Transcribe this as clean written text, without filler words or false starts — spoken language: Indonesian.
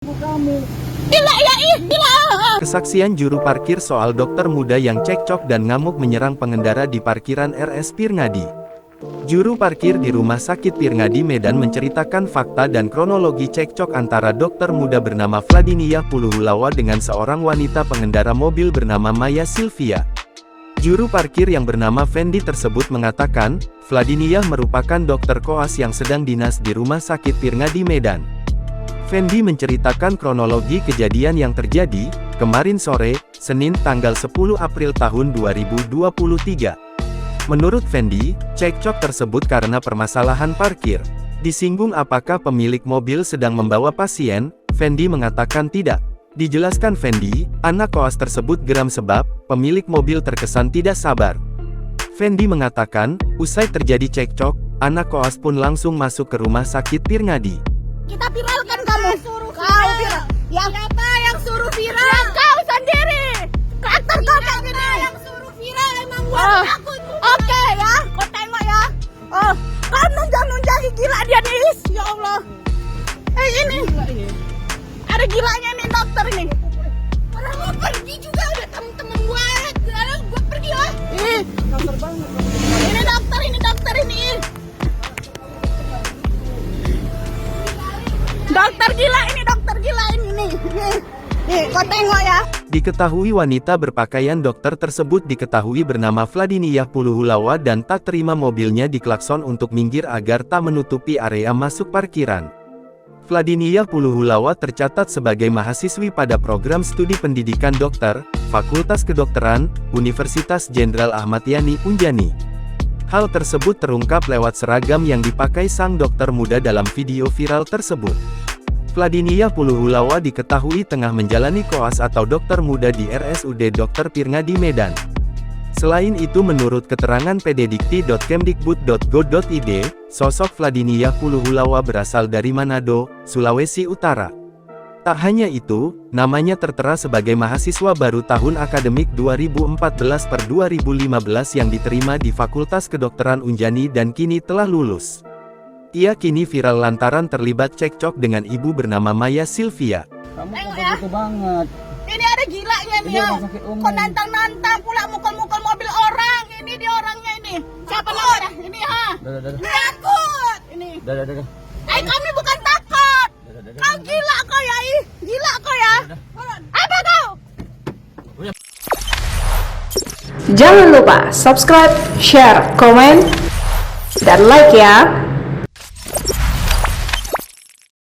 Gila ya, gila. Kesaksian juru parkir soal dokter muda yang cekcok dan ngamuk menyerang pengendara di parkiran RS Pirngadi. Juru parkir di Rumah Sakit Pirngadi Medan menceritakan fakta dan kronologi cekcok antara dokter muda bernama Vladinia Puluhulawa dengan seorang wanita pengendara mobil bernama Maya Sylvia. Juru parkir yang bernama Fendi tersebut mengatakan, Vladinia merupakan dokter koas yang sedang dinas di Rumah Sakit Pirngadi Medan. Fendi menceritakan kronologi kejadian yang terjadi, kemarin sore, Senin tanggal 10 April tahun 2023. Menurut Fendi, cekcok tersebut karena permasalahan parkir. Disinggung apakah pemilik mobil sedang membawa pasien, Fendi mengatakan tidak. Dijelaskan Fendi, anak koas tersebut geram sebab, pemilik mobil terkesan tidak sabar. Fendi mengatakan, usai terjadi cekcok, anak koas pun langsung masuk ke Rumah Sakit Pirngadi. Kita viralkan kamu. Kau viral. Ya. Siapa yang suruh viral? Ya, kau sendiri. Karakter kau kayak gini. Yang suruh viral emang buat aku. Oke ya, kau tengok ya. Oh, kau nunjang-nunjang gila dia nih. Ya Allah. Ini. Ada gilanya nih dokter ini. Orang mau pergi juga udah temen-temen gue. Sekarang gue pergi lah. Dokter banget. Ini dokter ini. Dokter gila ini nih. Nih, kau tengok ya. Diketahui wanita berpakaian dokter tersebut diketahui bernama Vladinia Puluhulawa dan tak terima mobilnya diklakson untuk minggir agar tak menutupi area masuk parkiran. Vladinia Puluhulawa tercatat sebagai mahasiswi pada program studi pendidikan dokter, Fakultas Kedokteran, Universitas Jenderal Ahmad Yani Unjani. Hal tersebut terungkap lewat seragam yang dipakai sang dokter muda dalam video viral tersebut. Vladinia Puluhulawa diketahui tengah menjalani koas atau dokter muda di RSUD Dr. Pirngadi Medan. Selain itu menurut keterangan pddikti.kemdikbud.go.id, sosok Vladinia Puluhulawa berasal dari Manado, Sulawesi Utara. Tak hanya itu, namanya tertera sebagai mahasiswa baru tahun akademik 2014-2015 yang diterima di Fakultas Kedokteran Unjani dan kini telah lulus. Ia kini viral lantaran terlibat cekcok dengan ibu bernama Maya Sylvia. Kamu kok begitu banget? Ini ada gilanya nih ya. Kok nantang-nantang pula mukul-mukul mobil orang. Ini dia orangnya ini. Siapa namanya? Ini ha. Takut. Ini. Kami bukan takut. Kau gila kau ya, gila kau ya. Apa kau? Jangan lupa subscribe, share, komen, dan like ya.